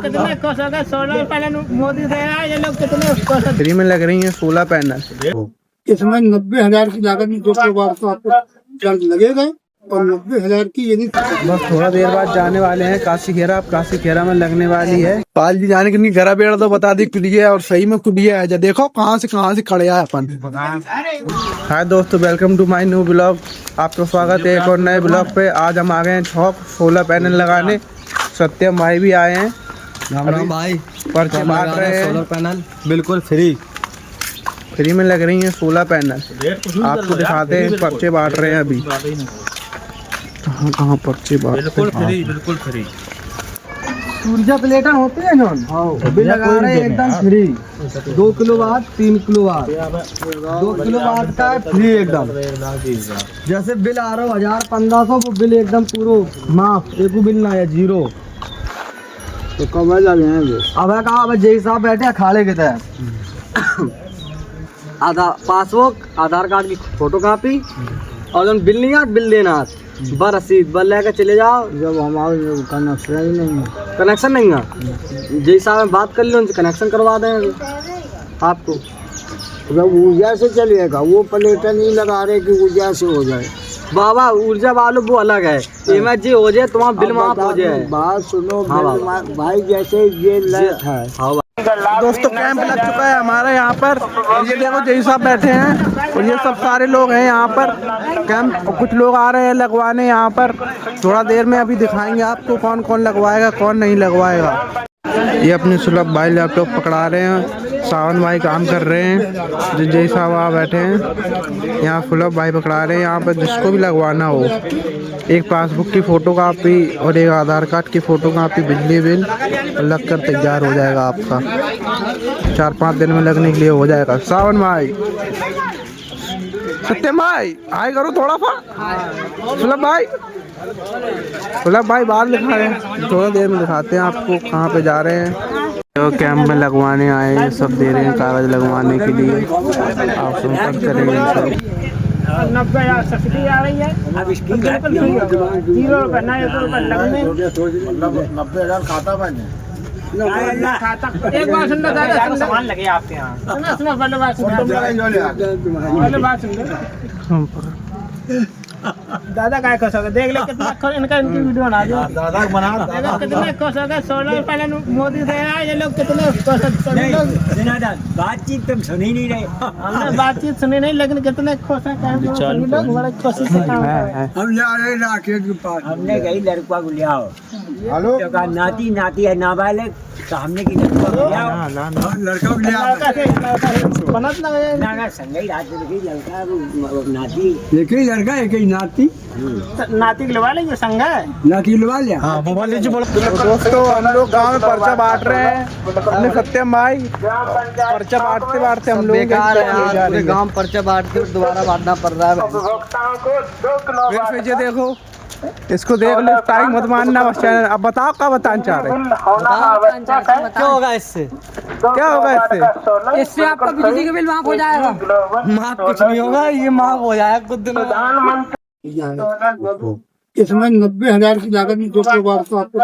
लोग कितने खुश हो गए। सोलर पैनल मोदी दे रहा है, ये लोग कितने खुश हैं। फ्री में लग रही है सोलर पैनल। इसमें 90,000 की लागत में 2 किलो वाट तो आपको चार्ज लगेगा और 90,000 की यदि बस थोड़ा देर बाद जाने वाले हैं काशी खेरा। अब काशी खेरा में लगने वाली है। पाल जी जाने की घरा बेड़ा तो बता दी खुलिए और सही में खुलिए है। देखो कहाँ से खड़े आए अपन। हाय दोस्तों, welcome to my new blog. आपका स्वागत है एक और नए ब्लॉग पे। आज हम आ गए हैं छौक सोलर पैनल लगाने। सत्यम भाई भी आए हैं। राम भाई, पर्चे बांट रहे हैं। सोलर पैनल बिल्कुल फ्री में लग रही है सोलर पैनल। आपको दिखाते हैं पर्चे बांट रहे हैं अभी। कहाँ पर्चे बांट बिल्कुल फ्री। ऊर्जा प्लेटा होते हैं ना, बिल लगा रहे हैं एकदम free. 2 kilowatt, 3 kilowatt, 2 kilowatt का फ्री एकदम। जैसे बिल आ रहा हो 1000-1500, वो बिल एकदम पूरा माफ, एक बिल ना है, जीरो। तो कब लगे हैं अब कहा अब जय साहब बैठे अखाड़े के तहत। आधार पासबुक, आधार कार्ड की फोटो कापी और जब बिल नहीं आ बिल देना बस रसीद बस लेकर चले जाओ। जब हमारे कनेक्शन ही नहीं है, कनेक्शन नहीं है, जय साहब बात कर लो, उनसे कनेक्शन करवा देंगे आपको। जब ऊर्जा से चलेगा, वो प्लेटा नहीं लगा रहे कि ऊर्जा से हो जाए। बाबा ऊर्जा वालों वो अलग है, एमएच हो जाए तुम्हारा बिल माफ हो जाए। बात सुनो। हाँ भाई, जैसे ये है। हाँ दोस्तों, कैंप लग चुका है हमारा यहाँ पर। ये देखो जय साहब बैठे हैं और ये सब सारे लोग हैं यहाँ पर कैंप। कुछ लोग आ रहे हैं लगवाने यहाँ पर। थोड़ा देर में अभी दिखाएंगे आपको कौन कौन लगवाएगा कौन नहीं लगवाएगा। ये अपने सुलभ भाई लैपटॉप पकड़ा रहे हैं। सावन भाई काम कर रहे हैं। जो जय साहब वहाँ बैठे हैं, यहाँ सुलभ भाई पकड़ा रहे हैं। यहाँ पर जिसको भी लगवाना हो, एक पासबुक की फ़ोटो कापी और एक आधार कार्ड की फ़ोटो कापी, बिजली बिल लग कर तैयार हो जाएगा आपका। 4-5 दिन में लगने के लिए हो जाएगा। सावन भाई, सत्यम भाई हाय करो थोड़ा सा। सुलभ भाई बाहर दिखा रहे हैं, थोड़ा देर में दिखाते हैं आपको कहाँ पे जा रहे हैं। तो कैंप में लगवाने आए हैं, सब दे रहे हैं कागज लगवाने के लिए। आप संपर्क करेंगे। 90,000 सब्सिडी आ रही है। अब इसकी बिल्कुल जीरो रुपये ना, 1 रुपये लगने। 90,000 खाता बने। खाता एक बार सुन लो दादा, सामान लगे आपके यहाँ। सुनो पहले बात सुन लो। दादा काय खुश हो गए, देख लो कितना खुश। इनकी वीडियो बना दो। दादा बना कितने खुश हो गए। सोलर पैनल मोदी दे रहा है, ये लोग कितने खुश हैं। बातचीत तुम सुन ही नहीं रहे। हमने बातचीत सुनी नहीं, लेकिन कितने खुश हैं। लोग बड़े खुशी से काम कर रहे हैं। हम जा रहे हैं राकेश के पास। हमने कही लड़का को ले आओ। हेलो, तो कहा नाती है नाबालिग, तो हमने की लड़का को ले आओ। लड़का को ले आओ। बनत ना है। ना संगई रात में देखी लड़का नाती। देखिए लड़का एक ही नाती नाती के लगा लेंगे संग है। नाती लगा लिया। तो दोस्तों, हम लोग गांव में पर्चा बांट रहे हैं। अपने सत्यम भाई पर्चा बांटते हम लोग गांव पर्चा बांट के दोबारा बांटना पड़ रहा है। ये देखो, इसको देख लो, टाइम मत मानना बस चैनल। अब बताओ क्या बताना चाह रहे हैं। क्या होगा इससे? क्या होगा इससे? इससे आपका बिजली का बिल माफ हो जाएगा। माफ कुछ नहीं होगा, ये माफ हो जाएगा कुछ दिनों में। इसमें 90,000 की लागत में 2 किलो वाट तो आपको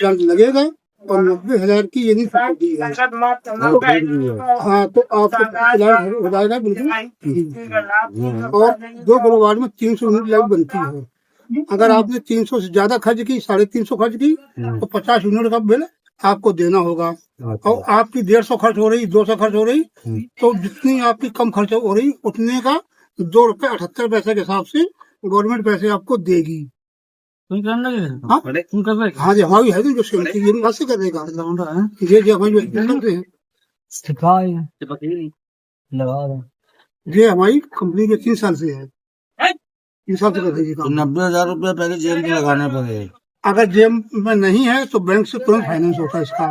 चार्ज लगेगा और 90,000 की यदि सब्सिडी है। हाँ, तो आपको हो जाएगा बिल्कुल। और 2 किलो वाट में 300 यूनिट लाइट बनती है। अगर आपने 300 से ज्यादा खर्च की, 350 खर्च की, तो 50 यूनिट का बिल आपको देना होगा। और आपकी 150 खर्च हो रही, 200 खर्च हो रही, तो जितनी आपकी कम खर्च हो रही उतने का 2 रुपये 78 पैसे के हिसाब से गवर्नमेंट पैसे आपको देगी। हाँ जी, हमारी है जो सेम चीज ये से करेगा। ये जो हमारी करते हैं, ये हमारी कंपनी के 3 साल से है। 3 साल से कर देगी। 90,000 रुपया पहले जेब में लगाने पड़े। अगर जेब में नहीं है तो बैंक से तुरंत फाइनेंस होता है इसका।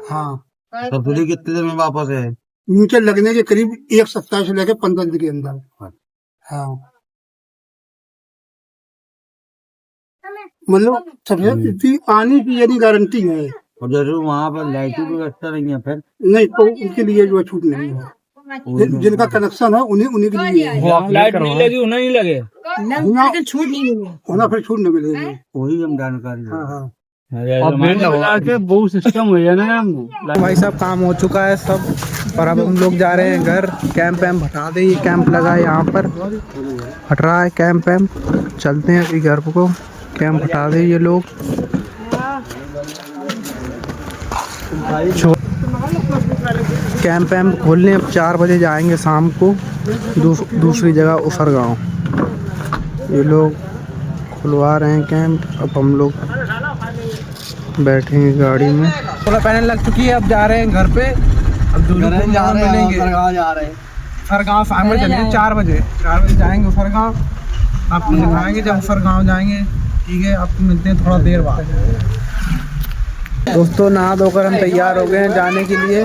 हाँ, तो पूरी कितने दिन में वापस है? नीचे लगने के करीब 1 सप्ताह से लेकर 15 दिन के अंदर। हाँ, मतलब सबसे इतनी आने की यदि गारंटी है। और जरूर वहाँ पर लाइट की व्यवस्था नहीं है फिर? नहीं, तो उनके लिए जो छूट नहीं है। जिनका कनेक्शन है उन्हीं के लिए लाइट नहीं लगी, उन्हें नहीं लगे, लेकिन छूट नहीं मिलेगी। होना फिर छूट नहीं मिलेगी। वही हम जानकारी। हाँ हाँ, बहुत सिस्टम हो जाना। तो भाई साहब काम हो चुका है सब और अब हम लोग जा रहे हैं घर। कैंप वैम्प हटा दे, ये कैंप लगा है यहाँ पर, हट रहा है कैंप वैम्प। चलते हैं अभी घर को, कैंप हटा दे ये लोग। कैंप वैम्प खोलने अब 4 बजे जाएंगे शाम को दूसरी जगह उफर गाँव। ये लोग खुलवा रहे हैं कैंप। अब हम लोग बैठेंगे गाड़ी में। थोड़ा पैनल लग चुकी है, अब जा रहे हैं घर पे। अब दूल्हे जा रहे हैं, फरगांव शाम में चलेंगे 4 बजे जाएंगे फरगांव। आपको दिखाएंगे जब फरगांव जाएंगे, ठीक है। आपको मिलते हैं थोड़ा देर बाद। दोस्तों नहा धोकर हम तैयार हो गए हैं जाने के लिए,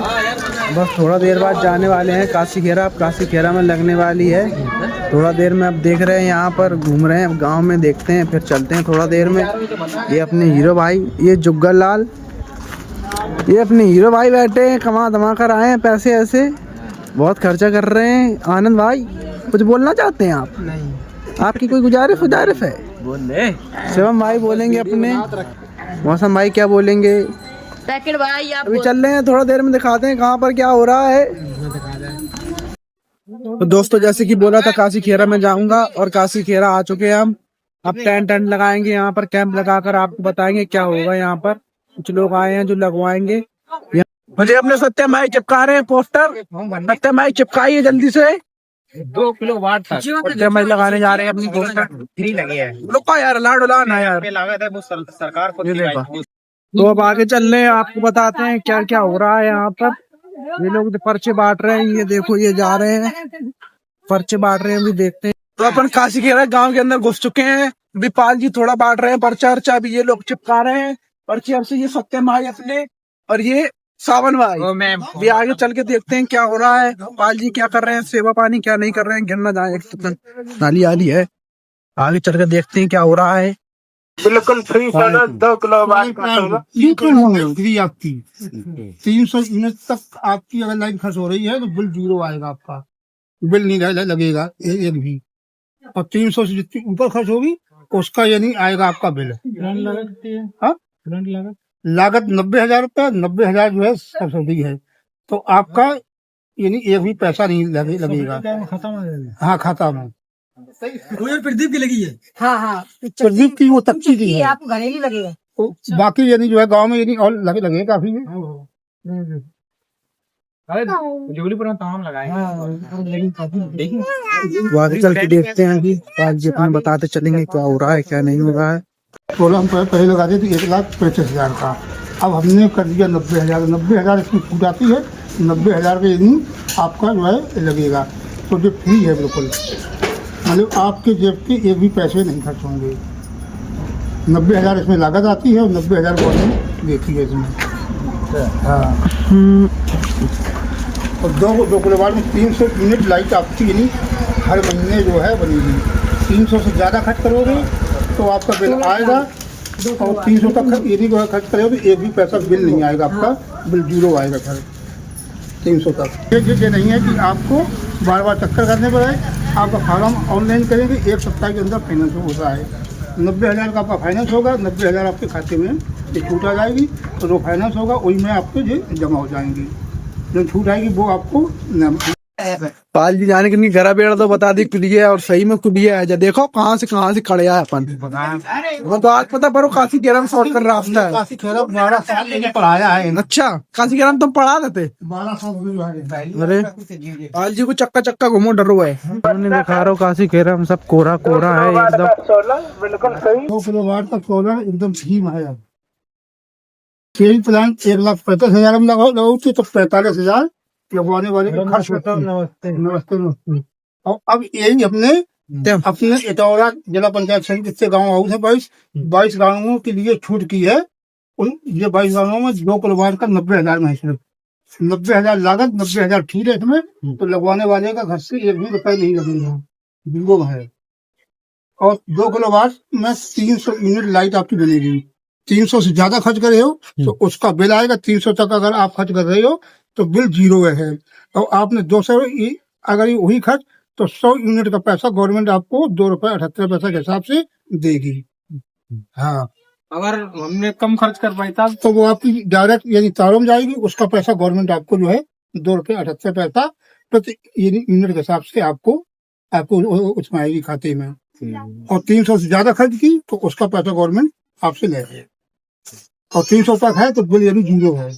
बस थोड़ा देर बाद जाने वाले हैं काशी खेरा। अब काशी खेरा में लगने वाली है थोड़ा देर में। अब देख रहे हैं यहाँ पर घूम रहे हैं, अब गांव में देखते हैं, फिर चलते हैं थोड़ा देर में। ये अपने हीरो भाई, ये जुग्गल लाल, ये अपने हीरो भाई बैठे हैं, कमा धमा कर आए हैं पैसे ऐसे, बहुत खर्चा कर रहे हैं। आनंद भाई कुछ बोलना चाहते हैं आप? नहीं, आपकी कोई गुजारिश है? बोल दे। शिवम भाई बोलेंगे अपने, मौसम भाई क्या बोलेंगे? पैकेट भाई आप अभी चल रहे हैं, थोड़ा देर में दिखाते हैं कहाँ पर क्या हो रहा है। तो दोस्तों जैसे कि बोला था काशी खेरा में जाऊंगा, और काशी खेरा आ चुके हैं हम। अब टेंट लगाएंगे यहाँ पर, कैंप लगाकर आपको बताएंगे क्या होगा यहाँ पर। कुछ लोग आए हैं जो लगवाएंगे। मुझे अपने सत्यम भाई चिपका रहे हैं पोस्टर। सत्यम भाई चिपकाइए जल्दी से। 2 किलो वाट तक सत्यम भाई लगाने जा रहे हैं अपनी पोस्टर। फ्री लगे है। रुको यार, लाडो लाना यार, लागत है वो सरकार को। तो अब आगे चल रहे हैं, आपको बताते हैं क्या क्या हो रहा है यहाँ पर। ये लोग पर्चे बांट रहे हैं, ये देखो ये जा रहे हैं पर्चे बांट रहे हैं, अभी देखते हैं। तो अपन काशी खेरा गांव के अंदर घुस चुके हैं। अभी पाल जी थोड़ा बांट रहे हैं पर्चा अर्चा, अभी ये लोग चिपका रहे हैं पर्चे अर्चे। ये सत्यम भाई अपने, और ये सावन भाई। भी आगे चल के देखते हैं क्या हो रहा है, पाल जी क्या कर रहे हैं, सेवा पानी क्या नहीं कर रहे हैं। गिर ना जाए, नाली आली है। आगे चल के देखते हैं क्या हो रहा है। बिल्कुल फ्री 2 किलो फ्री आपकी 300 यूनिट तक आपकी अगर लाइन खर्च हो रही है तो बिल 0 आएगा आपका, बिल नहीं लगेगा एक भी। और 300 से जितनी ऊपर खर्च होगी उसका ये नहीं आएगा आपका बिल। हाँ, लागत 90,000 रुपया, 90,000 जो है सब्सिडी है, तो आपका यानी एक भी पैसा नहीं लगेगा। हाँ, खाता में प्रदीप की लगी है। हाँ प्रदीप की वो तच्ची की है, आपको घरेलू लगेगा। तो बाकी यानी जो है गांव में यानी और लगे काफी है। जोलीपुर तमाम लगाए। आगे चल के देखते हैं कि पाल जी अपने बताते चलेंगे क्या हो रहा है क्या नहीं हो रहा है। 16 हम पहले लगाते थे 1,65,000 का, अब हमने कर दिया 90,000। 90,000 इसकी छूट आती है, 90,000 के यानी आपका जो है लगेगा। तो जो फ्री है बिल्कुल, मतलब आपके जेब के एक भी पैसे नहीं खर्च होंगे। 90,000 इसमें लागत आती है और 90,000 गवर्नमेंट देती है इसमें। हाँ, और 2 किलो वाट में 300 यूनिट लाइट आपकी यानी हर महीने जो है बनेगी। 300 से ज़्यादा खर्च करोगे तो आपका बिल आएगा, और 300 तक यदि खर्च करोगे तो एक भी पैसा बिल नहीं आएगा आपका, बिल 0 आएगा सर 300 तक। ये नहीं है कि आपको बार बार चक्कर करने पड़े। आपका फार्म ऑनलाइन करेंगे, 1 सप्ताह के अंदर फाइनेंस होता है। 90,000 का आपका फाइनेंस होगा, 90,000 आपके खाते में छूट आ जाएगी, तो जो फाइनेंस होगा वही में आपके जो जमा हो जाएंगी। जो छूट आएगी वो आपको पाल जी जाने के लिए घरा बेड़ा तो बता दी खुलिए, और सही में खुलिए है। देखो कहाँ से खड़े आए अपन। वो तो आज पता पड़ो काशी खेरा में शॉर्ट कर रास्ता है। काशी खेरा 12 साल लेके पढ़ाया है। अच्छा, काशी खेरा में तुम पढ़ा देते? 12 साल। अरे पाल जी को चक्का घुमो डरो है। हमने दिखा रहा हूँ काशी खेरा में सब कोरा है एकदम। 2 किलो वाट का सोलर एकदम स्कीम है। यही प्लान 1,65,000 में लगाओ तो 45,000 लगवाने वाले खर्च होता है। नमस्ते। और अब यही अपने इटौरा जिला पंचायत समिति जितने गाँव हाउस है 22 गाँवों के लिए छूट की है। उन ये 22 गाँवों में 2 किलो वाट का 90,000 में सिर्फ 90,000 लागत, 90,000 ठीक है इसमें, तो लगवाने वाले का घर से एक भी रुपए नहीं लगेगा, बिल्कुल है। और 2 किलो वाट में 300 यूनिट लाइट आपकी बनेगी। 300 से ज्यादा खर्च कर रहे हो तो उसका बिल आएगा। 300 तक अगर आप खर्च कर रहे हो तो बिल 0 है। और आपने 200 अगर ये वही खर्च, तो 100 यूनिट का पैसा गवर्नमेंट आपको 2 रुपए 78 पैसा के हिसाब से देगी। हाँ, अगर हमने कम खर्च कर पाई तब तो वो आपकी डायरेक्ट यानी तारों में जाएगी, उसका पैसा गवर्नमेंट आपको जो है 2.78 रुपये प्रति यूनिट के हिसाब से आपको उसमें आएगी खाते में। और 300 से ज्यादा खर्च की तो उसका पैसा गवर्नमेंट आपसे लेगी, और 300 तक है तो बिल यानी 0 है।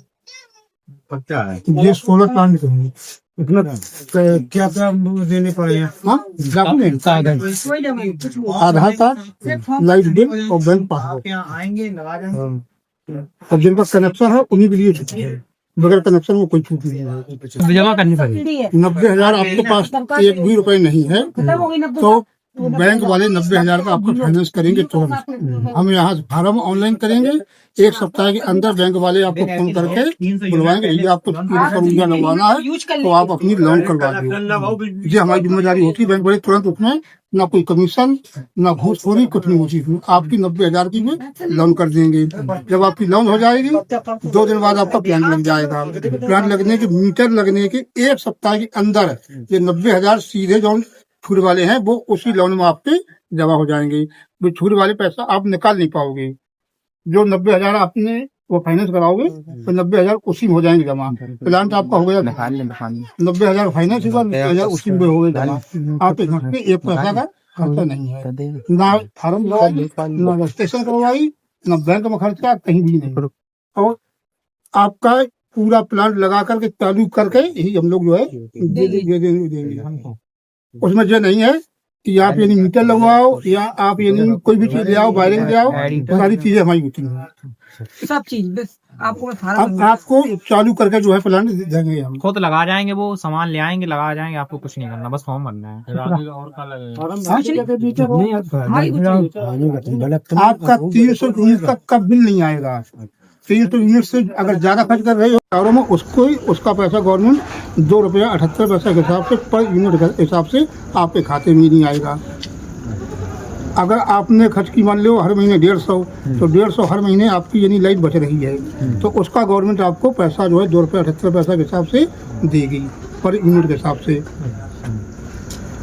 पक्का है। ये सोलर प्लांट करेंगे इतना क्या क्या देने पड़ेगा? हाँ डॉक्यूमेंट, आधार कार्ड, लाइट बिल और बैंक पासबुक। और जिनका कनेक्शन है उन्हीं के लिए छूट है, बगैर कनेक्शन में कोई छूट नहीं है। जमा करनी पड़ेगी। 90,000 आपके पास 1 भी रुपए नहीं है तो बैंक वाले 90,000 का आपको फाइनेंस करेंगे तुरंत। हम यहाँ फार्म ऑनलाइन करेंगे, 1 सप्ताह के अंदर बैंक वाले आपको फोन करके बुलवाएंगे, यदि आपको 300 रुपया लगवाना है तो आप अपनी लोन करवा दो। ये हमारी जिम्मेदारी होती है, बैंक वाले तुरंत उसमें ना कोई कमीशन ना घूसखोरी कुछ नहीं होती, आपकी 90,000 की में लोन कर देंगे। जब आपकी लोन हो जाएगी 2 दिन बाद आपका प्लान लग जाएगा। प्लान लगने के मीटर लगने के 1 सप्ताह के अंदर ये 90,000 सीधे जो छूट वाले हैं वो उसी लोन में आपके जमा हो जाएंगे। वो छूट वाले पैसा आप निकाल नहीं पाओगे। जो 90,000 आपने वो फाइनेंस कराओगे तो 90,000 उसी में हो जाएंगे जमा। प्लान तो आपका हो गया 90,000 फाइनेंस हुआ, 90,000 उसी में हो गए जमा। आपके घर पे 1 पैसा का खर्चा नहीं है, ना फार्म लगवाई, ना रजिस्ट्रेशन करवाई, ना बैंक में खर्चा, कहीं भी नहीं। और आपका पूरा प्लांट लगा करके चालू करके यही हम लोग जो है देंगे। उसमें जो नहीं है कि आप यानी मीटर लगवाओ या आप यानी कोई भी चीज ले आओ, वायरिंग ले आओ, सारी चीजें हमारी होती हैं। सब चीज बस आपको अब आपको चालू करके जो है प्लांट देंगे हम। खुद लगा जाएंगे, वो सामान ले आएंगे, लगा जाएंगे, आपको कुछ नहीं करना, बस फॉर्म भरना है। आपका 300 यूनिट तक का बिल नहीं आएगा। 300 यूनिट से अगर ज्यादा खर्च कर रहे हो तारों में, उसका पैसा गवर्नमेंट 2.78 रुपये के हिसाब से पर यूनिट के हिसाब से आपके खाते में नहीं आएगा। अगर आपने खर्च की मान लो हर महीने 150, तो 150 हर महीने आपकी यानी लाइट बच रही है तो उसका गवर्नमेंट आपको पैसा जो है 2.78 के हिसाब से देगी पर यूनिट के हिसाब से।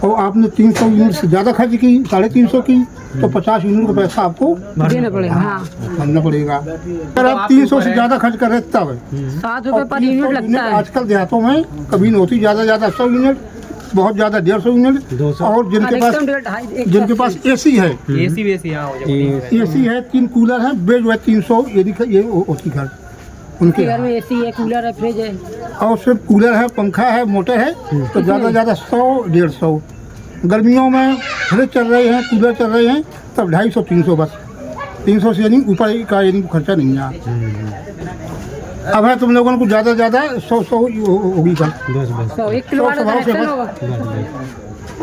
और आपने 300 यूनिट से ज्यादा खर्च की, 350 की, तो 50 यूनिट का पैसा आपको देना पड़ेगा। हाँ, भरना पड़ेगा। अगर आप 300 से ज्यादा खर्च कर रहे तब 7 रुपए पर यूनिट लगता है। आजकल देहातों में कभी नहीं होती, ज्यादा 100 यूनिट, बहुत ज्यादा 150 यूनिट। और जिनके पास एसी है, एसी है, 3 कूलर है, बेड जो है 300 ये होती घर उनके घर में एसी है, कूलर है, फ्रिज है, और सिर्फ कूलर है, पंखा है, मोटर है, तो ज्यादा 100-150। गर्मियों में फ्रिज चल रहे हैं, कूलर चल रहे हैं, तब 250-300 बस। 300 से यानी ऊपर का यानी खर्चा नहीं है। अब है तुम लोगों को ज्यादा 100 होगी कल 1 किलो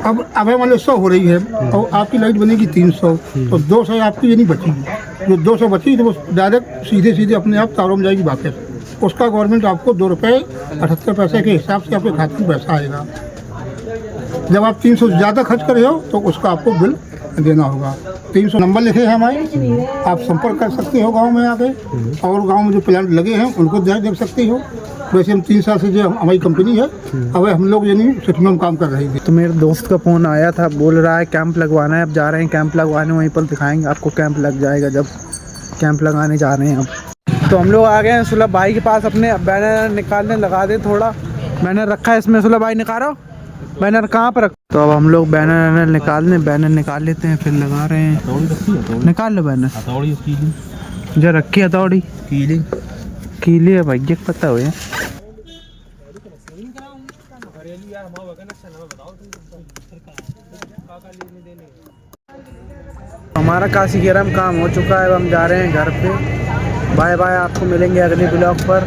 अब है मान लो 100 हो रही है और आपकी लाइट बनेगी 300, तो 200 आपकी यानी बचेगी। जो 200 बची तो वो डायरेक्ट सीधे अपने आप तारों में जाएगी वापस। उसका गवर्नमेंट आपको 2.78 के हिसाब से आपके खाते में पैसा आएगा। जब आप 300 से ज्यादा खर्च कर रहे हो तो उसका आपको बिल देना होगा। 300 नंबर लिखे हैं हमारे, आप संपर्क कर सकते हो गांव में आके, और गांव में जो प्लांट लगे हैं उनको देख सकते हो। वैसे हम 3 साल से जो हमारी कंपनी है, अब हम लोग यानी सिटी में काम कर रहे थे। तो मेरे दोस्त का फ़ोन आया था, बोल रहा है कैंप लगवाना है, अब जा रहे हैं कैंप लगवाने, वहीं पर दिखाएंगे आपको कैंप लग जाएगा जब कैंप लगाने जा रहे हैं अब। तो हम लोग आ गए हैं सुलभ भाई के पास, अपने बैनर निकालने लगा दे। थोड़ा बैनर रखा है इसमें, सुलभ भाई निकालो बैनर कहाँ पर रख। तो अब हम लोग बैनर निकाल लेते हैं, फिर लगा रहे हैं। निकाल लो बैनर, जो रखी हथौड़ी कीली है भैया, पता हो। हमारा काशीगेरम काम हो चुका है, अब हम जा रहे हैं घर पे। बाय बाय, आपको मिलेंगे अगले ब्लॉग पर।